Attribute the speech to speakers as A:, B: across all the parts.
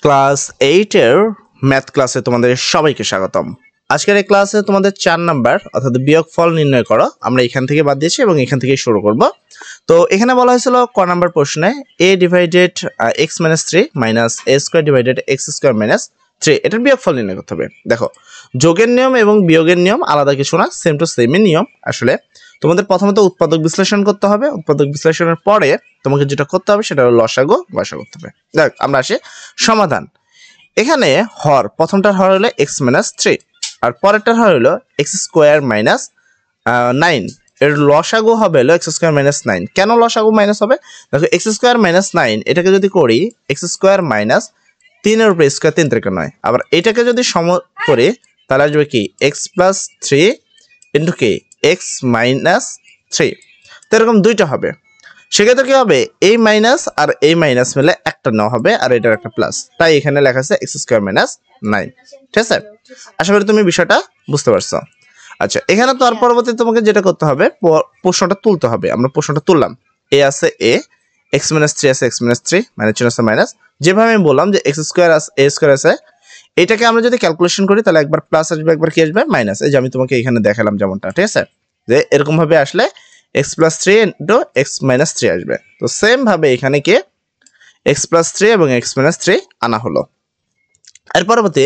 A: Class 8 এর math ক্লাসে তোমাদের সবাইকে স্বাগতম। আজকের এই ক্লাসে তোমাদের 4 নাম্বার অর্থাৎ বিয়োগফল নির্ণয় করো আমরা এখান থেকে বাদ দিয়েছি এবং এখান থেকে শুরু করব। তো এখানে বলা হয়েছিল ক নাম্বার প্রশ্নে a divided x - 3 minus a square divided x square minus 3 এটার বিয়োগফল নির্ণয় করতে হবে। দেখো যোগের নিয়ম এবং বিয়োগের নিয়ম আলাদা কিছু না, সেম টু সেমই নিয়ম। আসলে তোমাদের প্রথমত উৎপাদক বিশ্লেষণ করতে হবে, উৎপাদক বিশ্লেষণের পরে তোমাকে যেটা করতে হবে সেটা হলো লসাগু গসাগু করতে হবে। দেখ আমরা আসি সমাধান। এখানে হর প্রথমটার হর হলো x - 3 আর পরেরটার হর হলো x স্কয়ার মাইনাস 9 এর লসাগু হবে হলো x স্কয়ার মাইনাস 9। কেন লসাগু মাইনাস হবে? দেখো x স্কয়ার মাইনাস 9 এটাকে যদি করি x স্কয়ার মাইনাস 3 এর উপরে স্কয়ার 3 3 9, আবার এটাকে যদি সম করি তাহলে আসবে কি x প্লাস 3 ইনটু কি x মাইনাস 3। তো এরকম দুইটা হবে, সেক্ষেত্রে কি হবে এই মাইনাস আর এই মাইনাস মিলে একটা নেওয়া হবে আর এটার একটা প্লাস, তাই এখানে লেখা আছে x স্কয়ার মাইনাস 9। ঠিক আছে, আশা করি তুমি বিষয়টা বুঝতে পারছো। আচ্ছা এখানে তো আর পরবর্তীতে তোমাকে যেটা করতে হবে প্রশ্নটা তুলতে হবে। আমরা প্রশ্নটা তুললাম, a আছে a, x - 3 আছে x - 3 মাইনাস চিহ্ন আছে মাইনাস, যেভাবে আমি বললাম যে x স্কয়ার আছে a স্কয়ার আছে, এটাকে আমরা যদি ক্যালকুলেশন করি তাহলে একবার প্লাস আসবে একবার কি আসবে মাইনাস। এই যে আমি তোমাকে এখানে দেখালাম যেমনটা, ঠিক আছে, যে এরকম ভাবে আসলে x plus 3 into x minus 3 আসবে। তো সেম ভাবে এখানে কি x প্লাস 3 এবং x মাইনাস 3 আনা হলো। এর পরবর্তী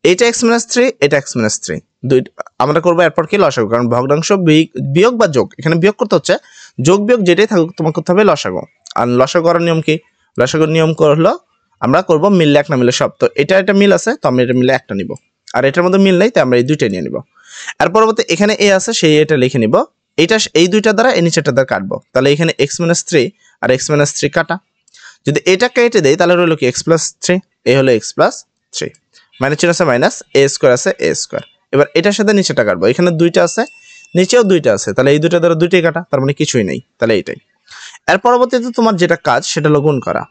A: এটা x মাইনাস 3 এটা x মাইনাস 3 দুই আমরা করবো এরপর কি লসাগু, কারণ ভগ্নাংশ বিয়োগ বা যোগ, এখানে বিয়োগ করতে হচ্ছে, যোগ বিয়োগ যেটাই থাকুক তোমাকে করতে হবে লসাগু। আর লসাগু করার নিয়ম কি? লসাগুর নিয়ম করলো আমরা করব মিললে এক না মিলে সব। তো এটা একটা মিল আছে তো আমরা এটা মিলে একটা নিব, আর এটার মধ্যে মিল নেই তো আমরা এই দুইটাই নিয়ে নিব। এর পরবর্তী এখানে a আছে সেই এটা লিখে নিব, এটা এই দুইটা দ্বারা এই নিচেরটা দ্বারা কাটবো, তাহলে এখানে x - 3 আর x - 3 কাটা। যদি এটা কেটে দেই তাহলে হলো কি x প্লাস 3, এই হলো x প্লাস 3 মাইনাস চিহ্ন আছে মাইনাস, a স্কয়ার আছে a স্কয়ার। এবার এটার সাথে নিচেটা কাটবো, এখানে দুইটা আছে নিচেও দুইটা আছে, তাহলে এই দুইটা দ্বারা দুইটাই কাটা, তার মানে কিছুই নেই, তাহলে এইটাই। এর পরবর্তীতে তোমার যেটা কাজ সেটা হলো গুণ করা,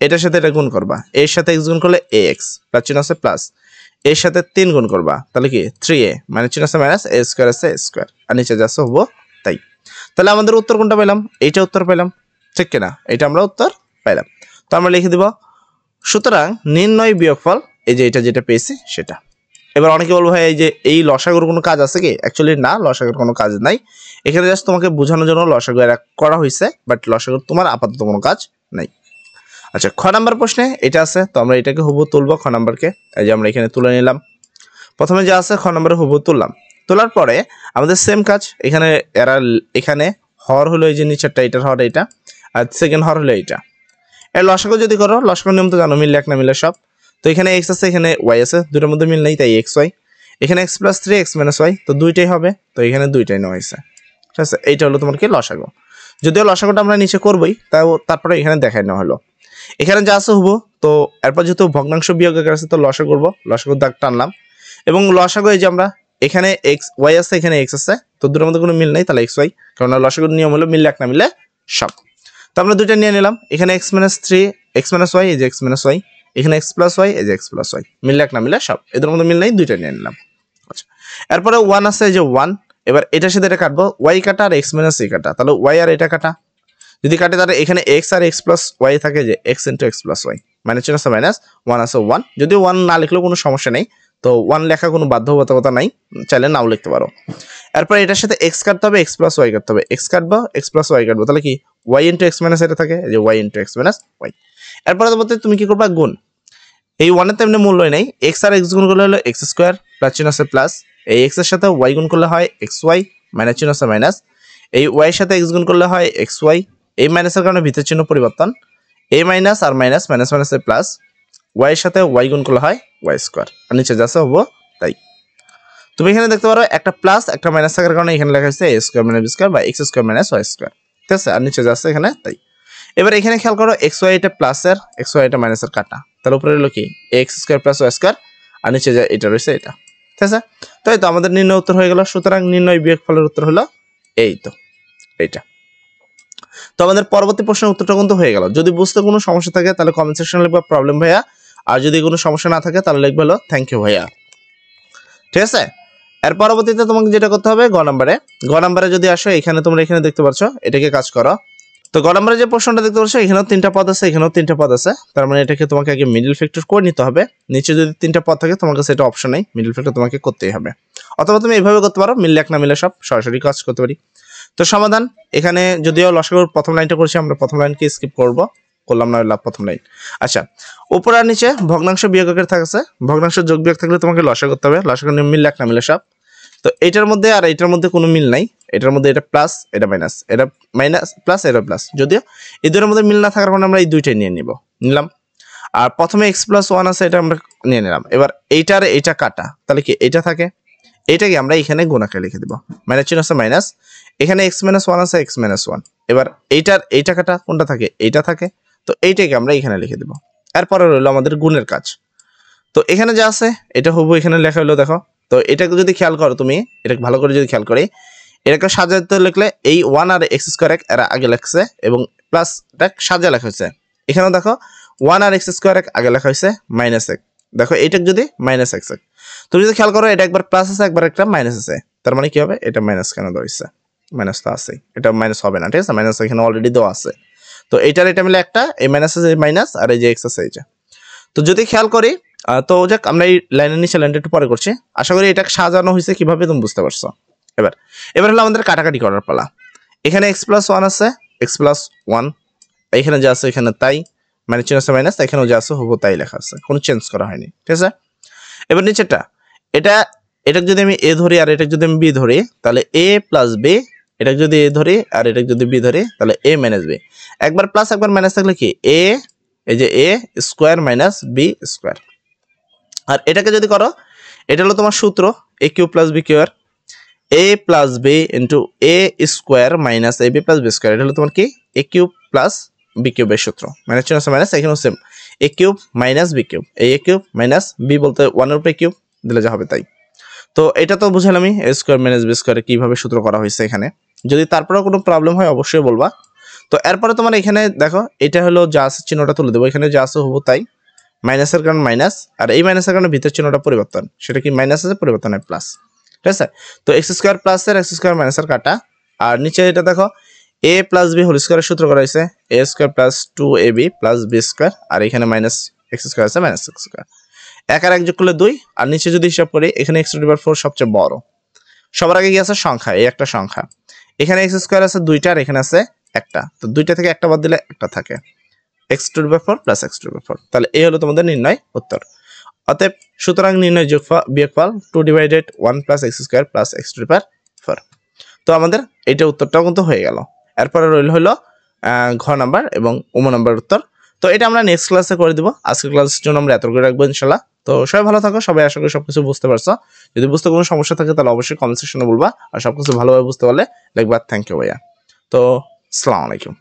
A: এটার সাথে এটা গুণ করবা, এর সাথে x গুণ করলে ax প্লাস চিহ্ন আছে প্লাস, এর সাথে 3 গুণ করবা তাহলে কি 3a মাইনাস চিহ্ন আছে মাইনাস, a স্কয়ার আছে a স্কয়ার, আর নিচে যাচ্ছে হবো তাই। তাহলে আমাদের উত্তর কোনটা পেলাম? এইটা উত্তর পেলাম, ঠিক কিনা? এটা আমরা উত্তর পেলাম। তো আমরা লিখে দিব সুতরাং নির্ণয় বিয়োগফল, এই যে এটা যেটা পেয়েছি সেটা। এবার অনেকে বলবো ভাই এই যে এই লসাগুর কোনো কাজ আছে কি? অ্যাকচুয়ালি না, লসাগুর কোনো কাজ নাই, এখানে জাস্ট তোমাকে বোঝানোর জন্য লসাগু এরা করা হয়েছে, বাট লসাগুর তোমার আপাতত কোনো কাজ নাই। আচ্ছা খ নাম্বার প্রশ্নে এটা আছে, তো আমরা এটাকে হুবহু তুলবো খ নাম্বারকে, এই যে আমরা এখানে তুলে নিলাম। প্রথমে যা আছে খ নাম্বারে হুবহু তুললাম, তোলার পরে আমাদের সেম কাজ এখানে, এরা এখানে হর হলো এই যে নিচেরটা, এটার হর এইটা, আর সেকেন্ড হর হলো এইটা। এর লসাগু যদি করো, লসাগুর নিয়ম তো জানো, মিললে এক না মিলে সব। তো এখানে x আছে এখানে y আছে, দুটোর মধ্যে মিল নেই তাই xy, এখানে x plus 3 x minus y, তো দুইটাই হবে, তো এখানে দুইটাই নেওয়া হয়েছে। ঠিক আছে, এইটা হলো তোমার কি লসাগু। যদিও লসাগুটা আমরা নিচে করবোই, তাও তারপরে এখানে দেখাই নেওয়া হলো। এখানে যা আছে হুবহু, তো এরপর যেহেতু ভগ্নাংশ বিয়োগের আছে তো লসাগু করবো, লসাগুর দাগ টানলাম এবং লসাগু এই যে আমরা এখানে x y আছে এখানে x আছে, তো দুটোর মধ্যে কোনো মিল নেই তাহলে xy, কারণ লসাগুর নিয়ম হলো মিললে এক না মিলে সব। তো আমরা দুইটা নিয়ে নিলাম, এখানে x minus 3 x minus y, এই যে x মাইনাস y, এখানে x প্লাস y, এই যে x প্লাস y, মিললে এক না মিলে সব, এদের মধ্যে মিল নেই, দুইটা নিয়ে নিলাম। আচ্ছা এরপরে 1 আছে, এই যে 1, এবার এটার সাথে এটা কাটবো, y কাটা আর x মাইনাস y কাটা, তাহলে y আর এটা কাটা, যদি কাটে তাহলে এখানে x আর x প্লাস y থাকে, যে x into x plus y, minus চিহ্ন আছে মাইনাস, 1 আছে 1, যদিও 1 না লিখলেও কোনো সমস্যা নেই, তো 1 লেখা কোনো বাধ্যবাধকতা নাই, চাইলে নাও লিখতে পারো। এরপর এটার সাথে x কাটতে হবে, x প্লাস y কাটতে হবে, x কাটবো x প্লাস y কাটবো, তাহলে কি y ইন্টু x মাইনাস এটা থাকে, যে y into x minus y। এরপরে তুমি কি করবা গুণ, এই 1 এর তো এমনি মূল্য নাই, x আর x গুণ করলে হলো x স্কয়ার প্লাস চিহ্ন আছে প্লাস, এই x এর সাথে y গুণ করলে হয় xy মাইনাস চিহ্ন আছে মাইনাস, এই y এর সাথে x গুণ করলে হয় xy, এই মাইনাসের কারণে ভিতর চিহ্ন পরিবর্তন, a মাইনাস আর minus minus minus plus, y এর সাথে y গুণ করলে হয় y স্কয়ার, আর নিচে যাচ্ছে হবো তাই। তুমি এখানে দেখতে পারো একটা প্লাস একটা মাইনাস থাকার কারণে এখানে লেখা হয়েছে a square minus b square বা x square minus y square, ঠিক আছে, আর নিচে যাচ্ছে এখানে তাই। এবার এখানে খেয়াল করো xy এটা প্লাসের, xy এটা মাইনাসের কাটা, তার উপরে হলো কি x square plus y square, আর নিচে যা এটা রয়েছে এটা, ঠিক আছে। তাই তো আমাদের নির্ণয় উত্তর হয়ে গেল, সুতরাং নির্ণয় বিয়োগফলের উত্তর হলো এই তো এইটা। তো আমাদের পরবর্তী প্রশ্নের উত্তরটা কিন্তু হয়ে গেল। যদি বুঝতে কোনো সমস্যা থাকে তাহলে কমেন্ট সেকশনে লিখবা প্রবলেম ভাইয়া, আর যদি কোনো সমস্যা না থাকে তাহলে লিখবে হলো থ্যাংক ইউ ভাইয়া, ঠিক আছে। এর পরবর্তীতে তোমাকে যেটা করতে হবে গ নাম্বারে যদি আসো, এখানে তোমরা এখানে দেখতে পাচ্ছ, এটাকে কাজ করো, তো গ নম্বরে যে প্রশ্নটা দেখতে পাচ্ছ এখানেও 3টা পদ আছে, এখানেও 3টা পদ আছে, তার মানে এটাকে তোমাকে আগে মিডল ফ্যাক্টর করে নিতে হবে। নিচে যদি 3টা পদ থাকে তোমার কাছে এটা অপশন নেই, মিডল ফ্যাক্টর তোমাকে করতেই হবে। অথবা তুমি এইভাবে করতে পারো, মিললে এক না মিলে সব, সরাসরি কাজ করতে পারি। তো সমাধান এখানে যদিও লসাগুর প্রথম লাইনটা করছি, আমরা প্রথম লাইনকে স্কিপ করলাম না প্রথম লাইন। আচ্ছা, উপর আর নিচে ভগ্নাংশ বিয়োগকের থাকছে, ভগ্নাংশ যোগ বিয়োগ থাকলে তোমাকে লসা করতে হবে, লসাগু মিললে এক না মিলে সব। তো এইটার মধ্যে আর এইটার মধ্যে কোনো মিল নাই, এটার মধ্যে এটা প্লাস এটা মাইনাস, এটা মাইনাস প্লাস এটা প্লাস, যদিও এই দুটোর মধ্যে মিল না থাকার কারণে আমরা এই দুইটাই নিলাম। আর প্রথমে x+1 আছে, এটা আমরা নিয়ে নিলাম। এবার এইটার এইটা কাটা, তাহলে কি এইটা থাকে, এইটাকে আমরা এখানে গুণাকারে লিখে দিব, মাইনাস চিহ্ন আছে মাইনাস, এখানে x-1 আছে x-1। এবার এইটার এইটা কাটা কোনটা থাকে, এইটা থাকে, তো এইটাকে আমরা এখানে লিখে দিব। এরপরে রইলো আমাদের গুণের কাজ। তো এখানে যা আছে এটা হবু এখানে লেখা হলো, দেখো। তো এটাকে যদি খেয়াল করো, তুমি এটাকে ভালো করে যদি খেয়াল করি, এটাকে সাজাতে লিখলে এই 1 আর x² এরা আগে লেখছে এবং প্লাসটা সাজা লেখা হয়েছে। এখানেও দেখো 1 আর x² আগে লেখা হয়েছে -1। দেখো এইটাকে যদি -x, তুমি যদি খেয়াল করো এটা একবার প্লাস আছে একবার একটা মাইনাস আছে, তার মানে কি হবে, এটা মাইনাস কেন দেওয়া হয়েছে, মাইনাস তো আছে, এটা মাইনাস হবে না, ঠিক আছে, মাইনাস এখানে অলরেডি দেওয়া আছে। তো এইটার এটা মিলে একটা, এই মাইনাস আছে মাইনাস, আর এই যে x আছে এই যে। তো যদি খেয়াল করি, তো যাক আমরা এই লাইনের নিচে লাইনটা একটু পরে করছি, আশা করি এটা সাজানো হয়েছে কিভাবে তুমি বুঝতে পারছো। এবার হলো আমাদের কাটাকাটি করার পালা। এখানে x+1 আছে, x+1, এখানে যা আছে এখানে তাই, মানে চিহ্ন আছে মাইনাস, এখানেও যা আছে হবু তাই লেখা আছে, কোনো চেঞ্জ করা হয়নি, ঠিক আছে। এবার নিচেটা, এটাকে যদি আমি a ধরি আর এটাকে যদি আমি b ধরি, তাহলে a+b, এটাকে যদি a ধরি আর এটাকে যদি b ধরি, তাহলে a-b, একবার প্লাস একবার মাইনাস থাকলে কি a, এই যে a² - b²। আর এটাকে যদি করো, এটা হলো তোমার সূত্র a³ + b², a+b * a² - ab + b², এটা হলো তোমার কি a³ + b³ এর সূত্র, মানে চিহ্ন আছে মাইনাস, এখানেও সেম a³ - b³, এই a³ - b বলতে 1 এর উপরে কিউব দিলে যা হবে তাই। তো এটা তো বুঝালামই a² - b² কিভাবে সূত্র করা হয়েছে এখানে। যদি তারপরেও কোনো প্রবলেম হয় অবশ্যই বলবা। তো এরপরে তোমার এখানে দেখো, এটা হলো যা আছে চিহ্নটা তুলে দেবো, এখানে যা আছে হবু তাই, মাইনাসের কারণে মাইনাস, আর এই মাইনাসের কারণে ভিতর চিহ্নটা পরিবর্তন, সেটা কি মাইনাস আছে পরিবর্তন হয় প্লাস, ঠিক আছে। তো x² প্লাসের x² মাইনাসের কাটা, আর নিচে এটা দেখো a+b হোল স্কয়ারের সূত্র করা হয়েছে a² + 2ab + b², আর এখানে -x² আছে -x², এক আর এক যোগ করলে 2, আর নিচে যদি হিসাব করি এখানে x⁴ সবচেয়ে বড়, সবার আগে কি আছে সংখ্যা, এই একটা সংখ্যা, এখানে x² আছে 2টা আর এখানে আছে একটা, তো 2টা থেকে একটা বাদ দিলে একটা থাকে, x⁴ + x⁴, তাহলে এই হলো তোমাদের নির্ণয় উত্তর। অতএব সুতরাং নির্ণয় বিয়োগফল 2/1 + x² + x⁴। তো আমাদের এইটা উত্তরটাও কিন্তু হয়ে গেল। এরপরে হলো ঘ নাম্বার এবং নাম্বার উত্তর। তো এটা আমরা নেক্সট ক্লাসে করে দিব, আজকের ক্লাসের জন্য আমরা এত করে রাখবো ইনশাল্লাহ। তো সবাই ভালো থাকো, সবাই আশা করি সবকিছু বুঝতে পারছো। যদি বুঝতে কোনো সমস্যা থাকে তাহলে অবশ্যই কমেন্ট সেকশনে বলবা, আর সবকিছু ভালোভাবে বুঝতে পারলে লিখবা থ্যাংক ইউ ভাইয়া। তো আসসালামু আলাইকুম।